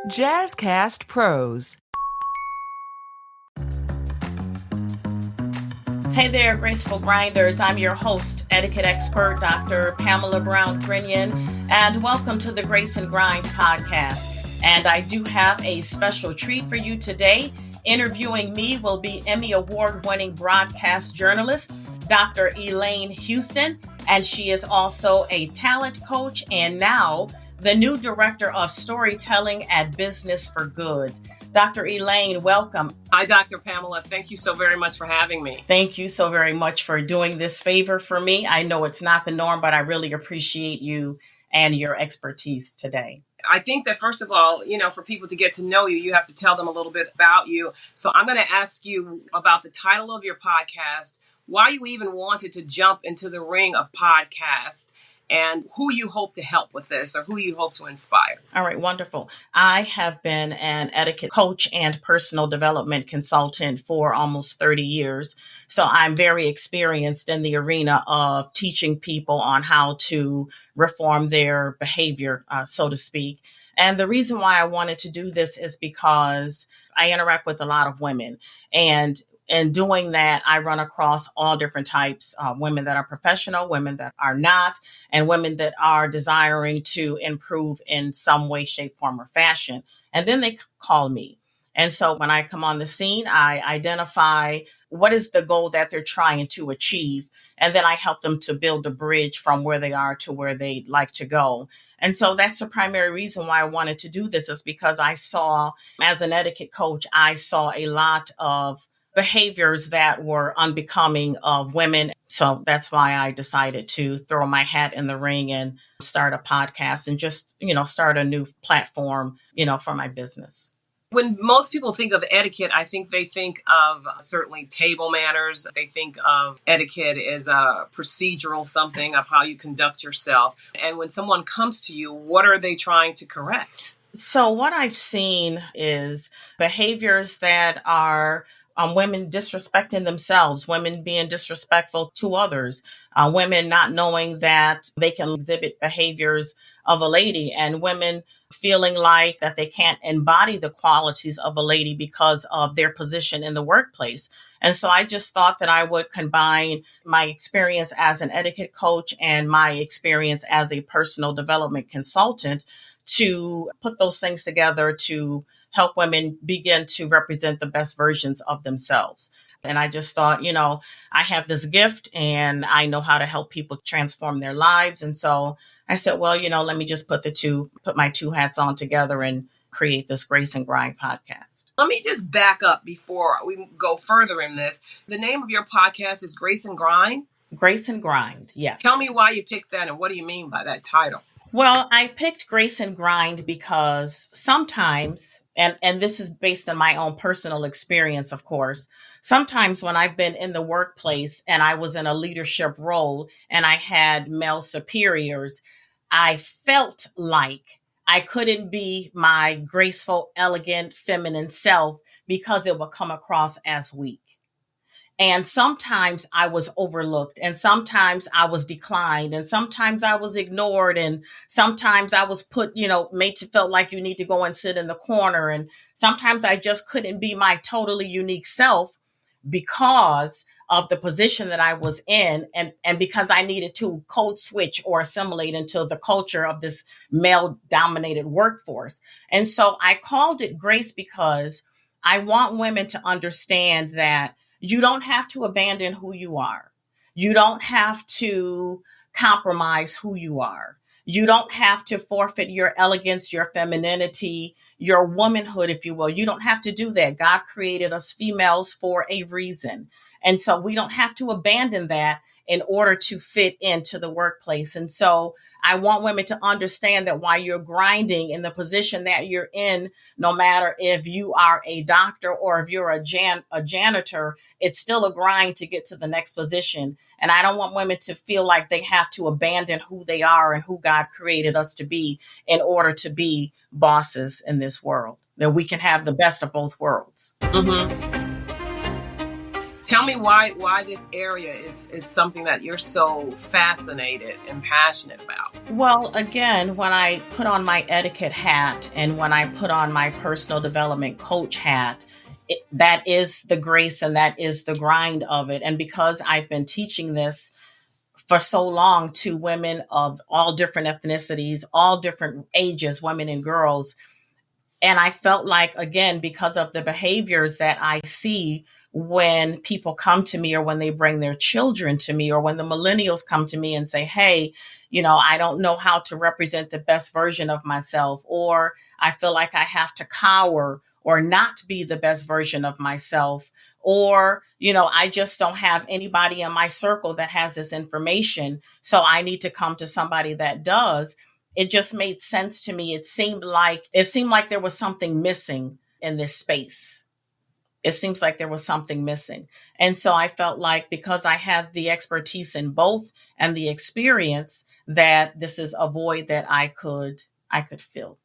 Jazzcast Pros. Hey there, graceful grinders. I'm your host, etiquette expert, Dr. Pamala Brown-Grinion, and welcome to the Grace and Grind podcast. And I do have a special treat for you today. Interviewing me will be Emmy award-winning broadcast journalist, Dr. Elaine Houston, and she is also a talent coach and now the new director of storytelling at Business for Good. Dr. Elaine, welcome. Hi, Dr. Pamela. Thank you so very much for having me. Thank you so very much for doing this favor for me. I know it's not the norm, but I really appreciate you and your expertise today. I think that, first of all, for people to get to know you, you have to tell them a little bit about you. So I'm going to ask you about the title of your podcast, why you even wanted to jump into the ring of podcast, and who you hope to help with this or who you hope to inspire. All right, wonderful. I have been an etiquette coach and personal development consultant for almost 30 years. So I'm very experienced in the arena of teaching people on how to reform their behavior, so to speak. And the reason why I wanted to do this is because I interact with a lot of women, and in doing that, I run across all different types, women that are professional, women that are not, and women that are desiring to improve in some way, shape, form, or fashion. And then they call me. And so when I come on the scene, I identify what is the goal that they're trying to achieve. And then I help them to build a bridge from where they are to where they'd like to go. And so that's the primary reason why I wanted to do this, is because I saw, as an etiquette coach, I saw a lot of behaviors that were unbecoming of women. So that's why I decided to throw my hat in the ring and start a podcast and just, start a new platform, for my business. When most people think of etiquette, I think they think of certainly table manners. They think of etiquette as a procedural something of how you conduct yourself. And when someone comes to you, what are they trying to correct? So what I've seen is behaviors that are women disrespecting themselves, women being disrespectful to others, women not knowing that they can exhibit behaviors of a lady, and women feeling like that they can't embody the qualities of a lady because of their position in the workplace. And so I just thought that I would combine my experience as an etiquette coach and my experience as a personal development consultant to put those things together to help women begin to represent the best versions of themselves. And I just thought, I have this gift and I know how to help people transform their lives. And so I said, well, let me just put my two hats on together and create this Grace and Grind podcast. Let me just back up before we go further in this. The name of your podcast is Grace and Grind? Grace and Grind, yes. Tell me why you picked that and what do you mean by that title? Well, I picked Grace and Grind because sometimes, and this is based on my own personal experience, of course, sometimes when I've been in the workplace and I was in a leadership role and I had male superiors, I felt like I couldn't be my graceful, elegant, feminine self because it would come across as weak. And sometimes I was overlooked, and sometimes I was declined, and sometimes I was ignored, and sometimes I was put, made to feel like you need to go and sit in the corner. And sometimes I just couldn't be my totally unique self because of the position that I was in, and because I needed to code switch or assimilate into the culture of this male dominated workforce. And so I called it Grace because I want women to understand that you don't have to abandon who you are. You don't have to compromise who you are. You don't have to forfeit your elegance, your femininity, your womanhood, if you will. You don't have to do that. God created us females for a reason. And so we don't have to abandon that in order to fit into the workplace. And so I want women to understand that while you're grinding in the position that you're in, no matter if you are a doctor or if you're a janitor, it's still a grind to get to the next position. And I don't want women to feel like they have to abandon who they are and who God created us to be in order to be bosses in this world, that we can have the best of both worlds. Mm-hmm. Tell me why this area is something that you're so fascinated and passionate about. Well, again, when I put on my etiquette hat and when I put on my personal development coach hat, that is the grace and that is the grind of it. And because I've been teaching this for so long to women of all different ethnicities, all different ages, women and girls, and I felt like, again, because of the behaviors that I see when people come to me or when they bring their children to me or when the millennials come to me and say, hey, I don't know how to represent the best version of myself, or I feel like I have to cower or not be the best version of myself, or, I just don't have anybody in my circle that has this information. So I need to come to somebody that does. It just made sense to me. It seemed like there was something missing in this space. It seems like there was something missing. And so I felt like because I had the expertise in both and the experience, that this is a void that I could fill.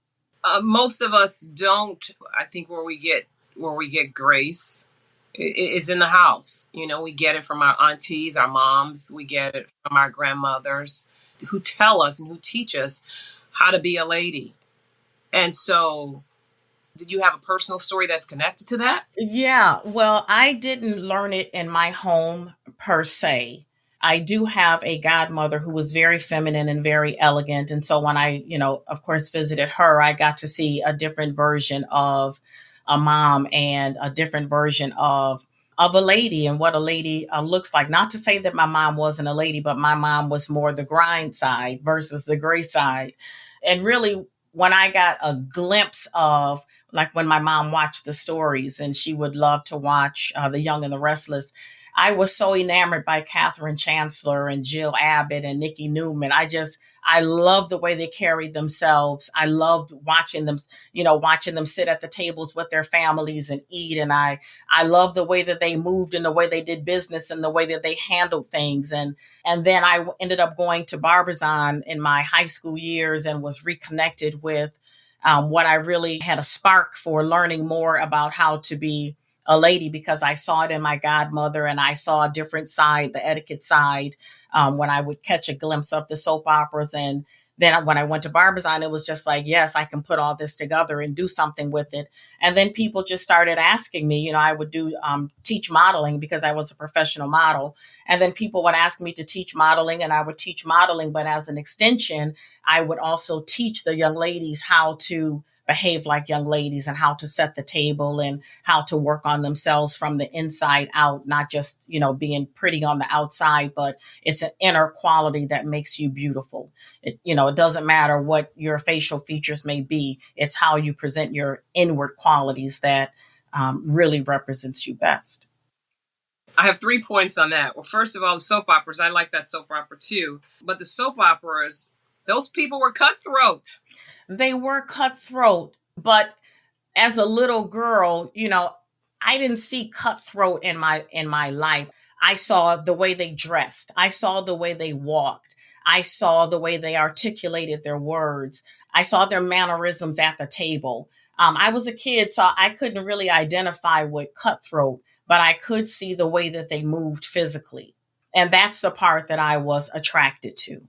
Most of us don't. I think where we get grace is in the house. We get it from our aunties, our moms. We get it from our grandmothers who tell us and who teach us how to be a lady. And so, did you have a personal story that's connected to that? Yeah, well, I didn't learn it in my home per se. I do have a godmother who was very feminine and very elegant. And so when I, of course, visited her, I got to see a different version of a mom and a different version of a lady and what a lady looks like. Not to say that my mom wasn't a lady, but my mom was more the grind side versus the gray side. And really, when I got a glimpse of, like when my mom watched the stories and she would love to watch The Young and the Restless, I was so enamored by Katherine Chancellor and Jill Abbott and Nikki Newman. I love the way they carried themselves. I loved watching them sit at the tables with their families and eat. And I love the way that they moved and the way they did business and the way that they handled things. And then I ended up going to Barbizon in my high school years and was reconnected with what I really had a spark for learning more about how to be a lady, because I saw it in my godmother and I saw a different side, the etiquette side, when I would catch a glimpse of the soap operas. And then when I went to Barbizon, it was just like, yes, I can put all this together and do something with it. And then people just started asking me, I would do teach modeling because I was a professional model. And then people would ask me to teach modeling and I would teach modeling. But as an extension, I would also teach the young ladies how to behave like young ladies and how to set the table and how to work on themselves from the inside out, not just, being pretty on the outside, but it's an inner quality that makes you beautiful. It doesn't matter what your facial features may be. It's how you present your inward qualities that really represents you best. I have 3 points on that. Well, first of all, the soap operas, I like that soap opera too. But the soap operas, those people were cutthroat. They were cutthroat, but as a little girl, I didn't see cutthroat in my life. I saw the way they dressed. I saw the way they walked. I saw the way they articulated their words. I saw their mannerisms at the table. I was a kid, so I couldn't really identify with cutthroat, but I could see the way that they moved physically. And that's the part that I was attracted to.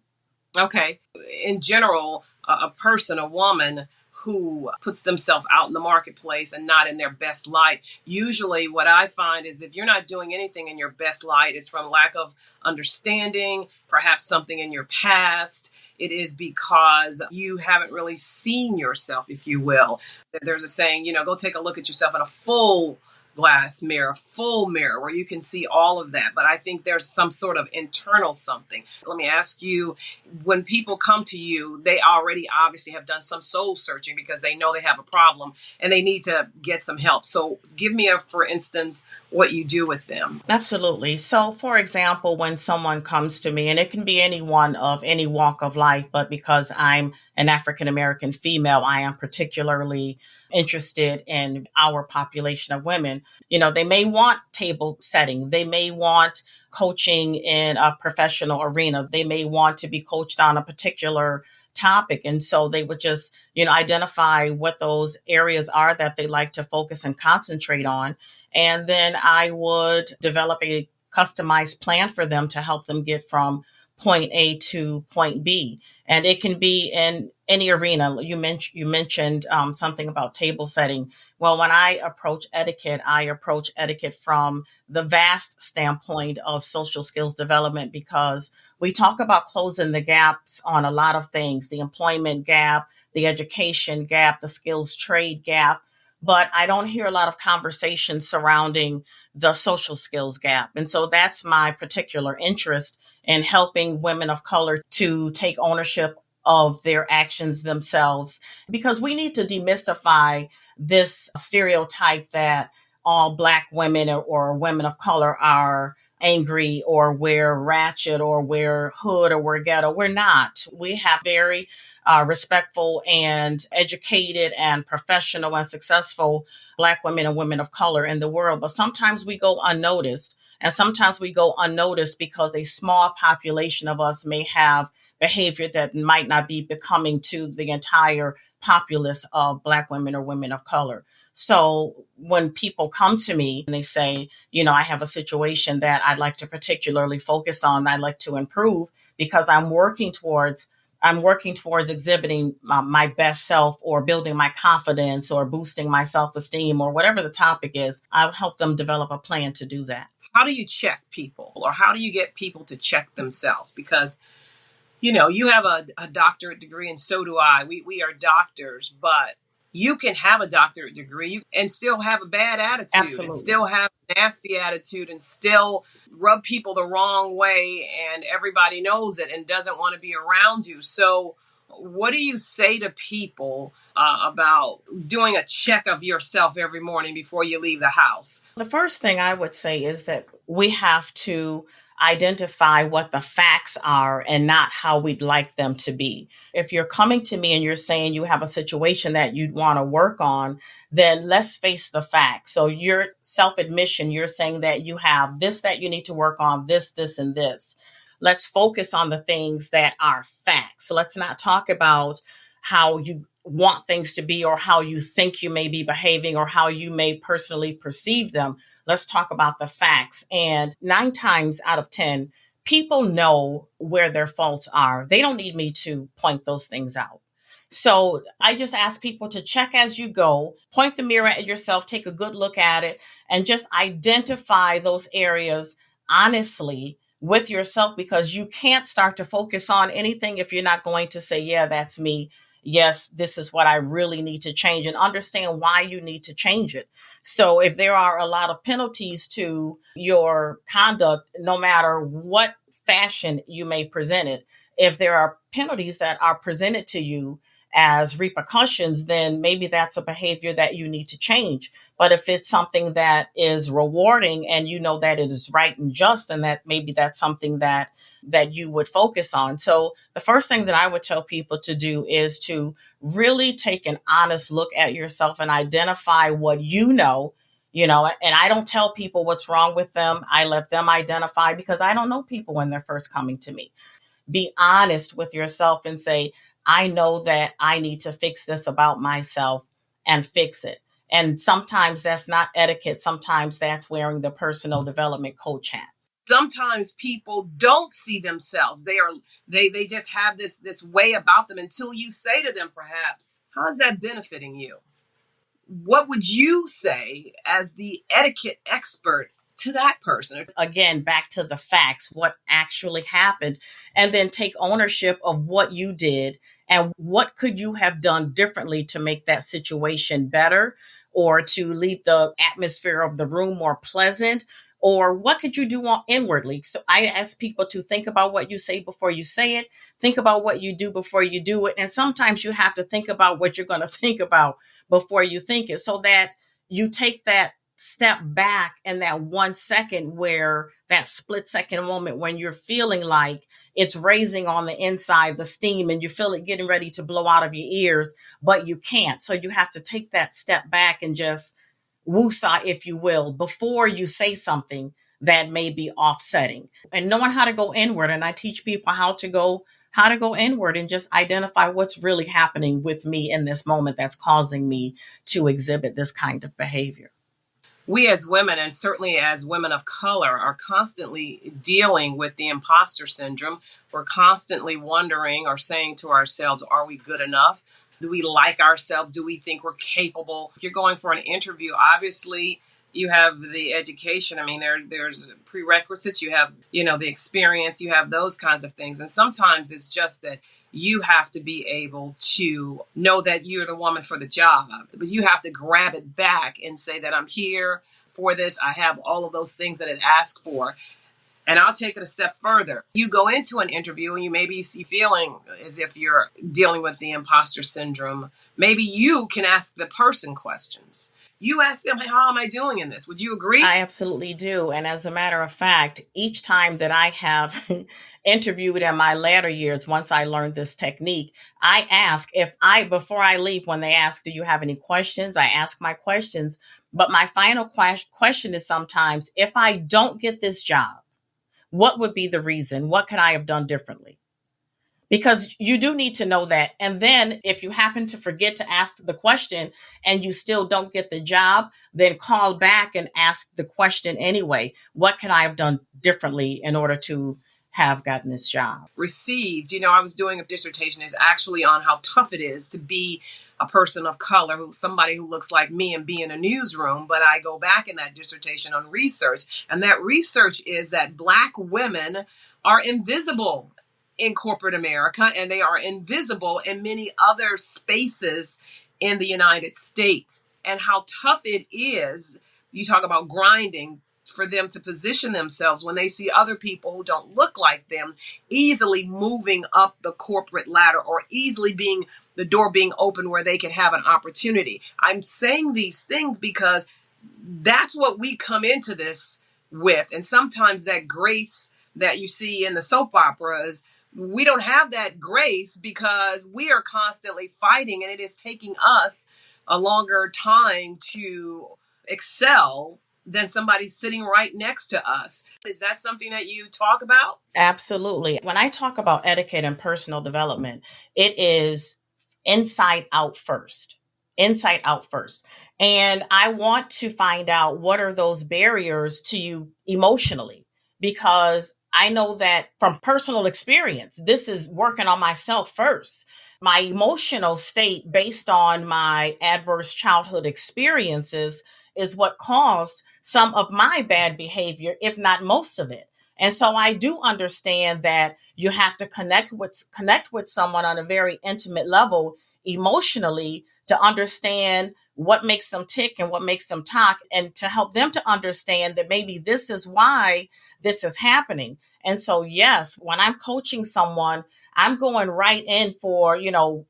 Okay. In general, a person, a woman who puts themselves out in the marketplace and not in their best light, usually what I find is if you're not doing anything in your best light, it's from lack of understanding, perhaps something in your past. It is because you haven't really seen yourself, if you will. There's a saying, go take a look at yourself in a full glass mirror, full mirror, where you can see all of that. But I think there's some sort of internal something. Let me ask you, when people come to you, they already obviously have done some soul searching because they know they have a problem and they need to get some help. So give me for instance, what you do with them. Absolutely. So, for example, when someone comes to me, and it can be anyone of any walk of life, but because I'm an African-American female, I am particularly interested in our population of women. They may want table setting. They may want coaching in a professional arena. They may want to be coached on a particular topic. And so they would just, identify what those areas are that they like to focus and concentrate on. And then I would develop a customized plan for them to help them get from point A to point B. And it can be in any arena. You mentioned something about table setting. Well, when I approach etiquette from the vast standpoint of social skills development, because we talk about closing the gaps on a lot of things, the employment gap, the education gap, the skills trade gap. But I don't hear a lot of conversation surrounding the social skills gap. And so that's my particular interest in helping women of color to take ownership of their actions themselves, because we need to demystify this stereotype that all Black women or women of color are angry or wear ratchet or wear hood or wear ghetto. We're not. We have very respectful and educated and professional and successful Black women and women of color in the world. But sometimes we go unnoticed. And sometimes we go unnoticed because a small population of us may have behavior that might not be becoming to the entire populace of Black women or women of color. So when people come to me and they say, I have a situation that I'd like to particularly focus on, I'd like to improve because I'm working towards exhibiting my best self or building my confidence or boosting my self-esteem or whatever the topic is, I would help them develop a plan to do that. How do you check people, or how do you get people to check themselves? Because, you have a doctorate degree and so do I. We are doctors, but you can have a doctorate degree and still have a bad attitude. Absolutely. And still have a nasty attitude and still rub people the wrong way, and everybody knows it and doesn't want to be around you. So what do you say to people about doing a check of yourself every morning before you leave the house? The first thing I would say is that we have to identify what the facts are and not how we'd like them to be. If you're coming to me and you're saying you have a situation that you'd want to work on, then let's face the facts. So your self-admission, you're saying that you have this that you need to work on, this, and this. Let's focus on the things that are facts. So let's not talk about how you want things to be or how you think you may be behaving or how you may personally perceive them. Let's talk about the facts. And 9 times out of 10, people know where their faults are. They don't need me to point those things out. So I just ask people to check as you go, point the mirror at yourself, take a good look at it, and just identify those areas honestly with yourself, because you can't start to focus on anything if you're not going to say, yeah, that's me. Yes, this is what I really need to change, and understand why you need to change it. So if there are a lot of penalties to your conduct, no matter what fashion you may present it, if there are penalties that are presented to you as repercussions, then maybe that's a behavior that you need to change. But if it's something that is rewarding and you know that it is right and just, then that maybe that's something that you would focus on. So the first thing that I would tell people to do is to really take an honest look at yourself and identify what you know, and I don't tell people what's wrong with them. I let them identify, because I don't know people when they're first coming to me. Be honest with yourself and say, I know that I need to fix this about myself, and fix it. And sometimes that's not etiquette. Sometimes that's wearing the personal development coach hat. Sometimes people don't see themselves. They just have this way about them until you say to them, perhaps, how is that benefiting you? What would you say as the etiquette expert to that person? Again, back to the facts, what actually happened, and then take ownership of what you did and what could you have done differently to make that situation better, or to leave the atmosphere of the room more pleasant, or what could you do inwardly? So I ask people to think about what you say before you say it, think about what you do before you do it. And sometimes you have to think about what you're going to think about before you think it, so that you take that step back in that 1 second, where that split second moment when you're feeling like it's raising on the inside, the steam, and you feel it getting ready to blow out of your ears, but you can't. So you have to take that step back and just woosah, if you will, before you say something that may be offsetting, and knowing how to go inward. And I teach people how to go how to go inward and just identify what's really happening with me in this moment that's causing me to exhibit this kind of behavior. We as women, and certainly as women of color, are constantly dealing with the imposter syndrome. We're constantly wondering or saying to ourselves, are we good enough? Do we like ourselves? Do we think we're capable? If you're going for an interview, obviously you have the education. I mean, there's prerequisites. You have, the experience. You have those kinds of things. And sometimes it's just that you have to be able to know that you're the woman for the job. But you have to grab it back and say that I'm here for this. I have all of those things that it asks for. And I'll take it a step further. You go into an interview and you maybe see feeling as if you're dealing with the imposter syndrome. Maybe you can ask the person questions. You ask them, how am I doing in this? Would you agree? I absolutely do. And as a matter of fact, each time that I have interviewed in my latter years, once I learned this technique, I ask before I leave, when they ask, do you have any questions? I ask my questions. But my final question is sometimes, if I don't get this job, what would be the reason? What could I have done differently? Because you do need to know that. And then if you happen to forget to ask the question and you still don't get the job, then call back and ask the question anyway. What can I have done differently in order to have gotten this job? Received, I was doing a dissertation is actually on how tough it is to be a person of color, somebody who looks like me and be in a newsroom. But I go back in that dissertation on research. And that research is that Black women are invisible in corporate America, and they are invisible in many other spaces in the United States. And how tough it is, you talk about grinding, for them to position themselves when they see other people who don't look like them easily moving up the corporate ladder, or easily the door being open where they can have an opportunity. I'm saying these things because that's what we come into this with. And sometimes that grace that you see in the soap operas, we don't have that grace because we are constantly fighting, and it is taking us a longer time to excel than somebody sitting right next to us. Is that something that you talk about? Absolutely. When I talk about etiquette and personal development, it is inside out first. Inside out first. And I want to find out, what are those barriers to you emotionally? Because I know that from personal experience, this is working on myself first. My emotional state, based on my adverse childhood experiences, is what caused some of my bad behavior, if not most of it. And so I do understand that you have to connect with someone on a very intimate level emotionally to understand what makes them tick and what makes them talk, and to help them to understand that maybe this is why this is happening. And so, yes, when I'm coaching someone, I'm going right in for,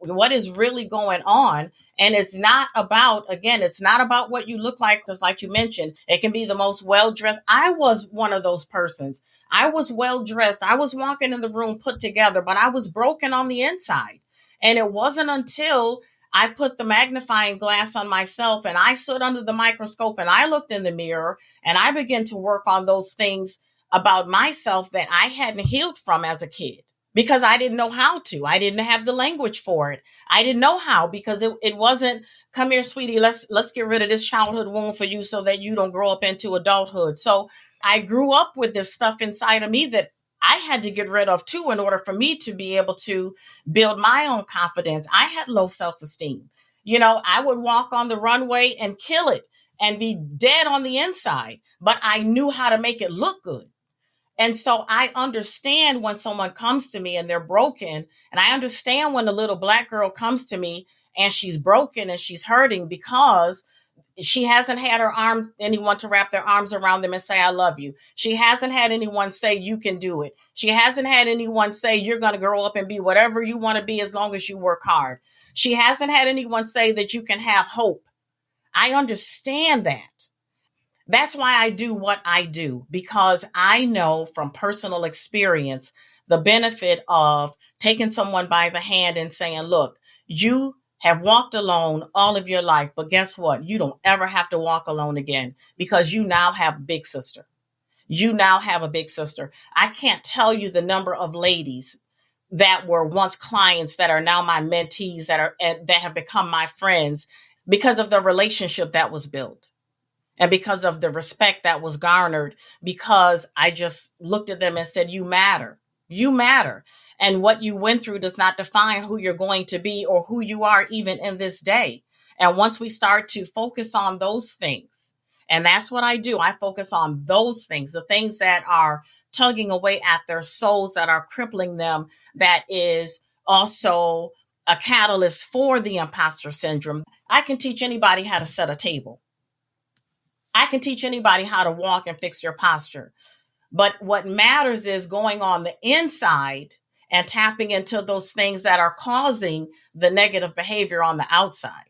what is really going on. And it's not about what you look like, because like you mentioned, it can be the most well-dressed. I was one of those persons. I was well-dressed. I was walking in the room put together, but I was broken on the inside. And it wasn't until I put the magnifying glass on myself and I stood under the microscope and I looked in the mirror and I began to work on those things about myself that I hadn't healed from as a kid, because I didn't know how to. I didn't have the language for it. I didn't know how, because it wasn't, come here, sweetie, let's get rid of this childhood wound for you so that you don't grow up into adulthood. So I grew up with this stuff inside of me that I had to get rid of too, in order for me to be able to build my own confidence. I had low self-esteem. I would walk on the runway and kill it and be dead on the inside, but I knew how to make it look good. And so I understand when someone comes to me and they're broken. And I understand when a little Black girl comes to me and she's broken and she's hurting because she hasn't had anyone to wrap their arms around them and say, I love you. She hasn't had anyone say, you can do it. She hasn't had anyone say, you're going to grow up and be whatever you want to be as long as you work hard. She hasn't had anyone say that you can have hope. I understand that. That's why I do what I do, because I know from personal experience the benefit of taking someone by the hand and saying, look, you have walked alone all of your life, but guess what? You don't ever have to walk alone again, because you now have a big sister. You now have a big sister. I can't tell you the number of ladies, that were once clients that are now my mentees that have become my friends because of the relationship that was built and because of the respect that was garnered, because I just looked at them and said, you matter. You matter. And what you went through does not define who you're going to be or who you are even in this day. And once we start to focus on those things, and that's what I do, I focus on those things, the things that are tugging away at their souls, that are crippling them, that is also a catalyst for the imposter syndrome. I can teach anybody how to set a table. I can teach anybody how to walk and fix your posture. But what matters is going on the inside and tapping into those things that are causing the negative behavior on the outside.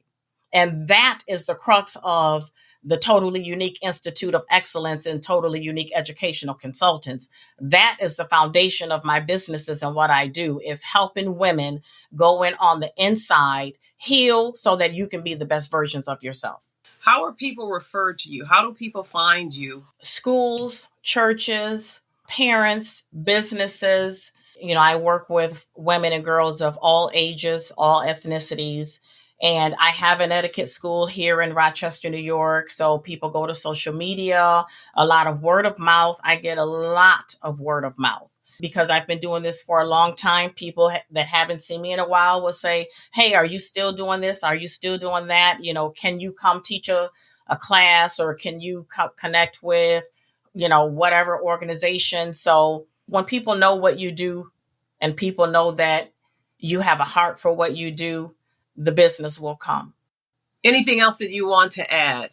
And that is the crux of the Totally Unique Institute of Excellence and Totally Unique Educational Consultants. That is the foundation of my businesses, and what I do is helping women go in on the inside, heal so that you can be the best versions of yourself. How are people referred to you? How do people find you? Schools, churches, parents, businesses. I work with women and girls of all ages, all ethnicities. And I have an etiquette school here in Rochester, New York. So people go to social media, a lot of word of mouth. I get a lot of word of mouth because I've been doing this for a long time. People that haven't seen me in a while will say, hey, are you still doing this? Are you still doing that? Can you come teach a class, or can you connect with, whatever organization? So when people know what you do and people know that you have a heart for what you do, the business will come. Anything else that you want to add?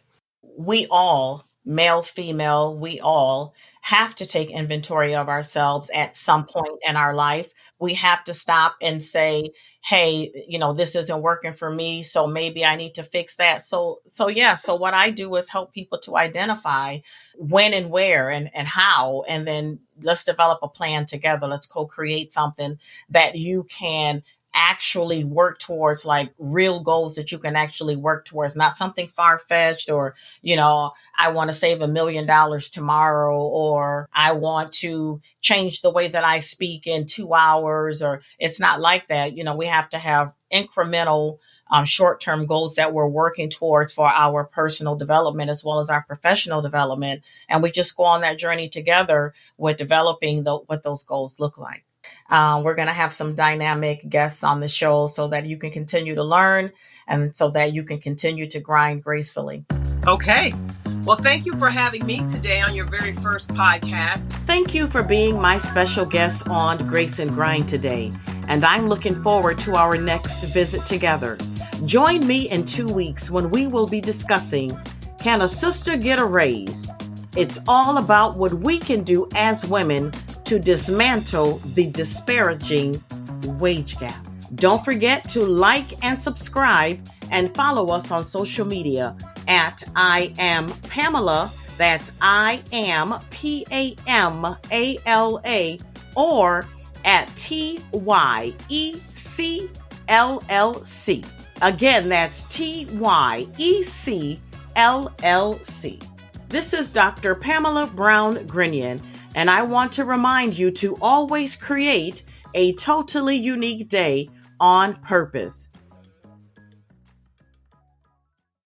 We all, male, female, we all have to take inventory of ourselves at some point in our life. We have to stop and say, hey, this isn't working for me, so maybe I need to fix that. So what I do is help people to identify when and where and how, and then let's develop a plan together. Let's co-create something that you can actually work towards, like real goals that you can actually work towards, not something far-fetched or, I want to save $1 million tomorrow, or I want to change the way that I speak in 2 hours, or it's not like that. We have to have incremental short-term goals that we're working towards for our personal development as well as our professional development. And we just go on that journey together with developing what those goals look like. We're going to have some dynamic guests on the show so that you can continue to learn and so that you can continue to grind gracefully. Okay. Well, thank you for having me today on your very first podcast. Thank you for being my special guest on Grace and Grind today. And I'm looking forward to our next visit together. Join me in 2 weeks when we will be discussing, can a sister get a raise? It's all about what we can do as women to dismantle the disparaging wage gap. Don't forget to like and subscribe and follow us on social media at I am Pamala. That's I am PAMALA, or at TYECLLC. Again, that's TYECLLC. This is Dr. Pamala Brown-Grinion, and I want to remind you to always create a totally unique day on purpose.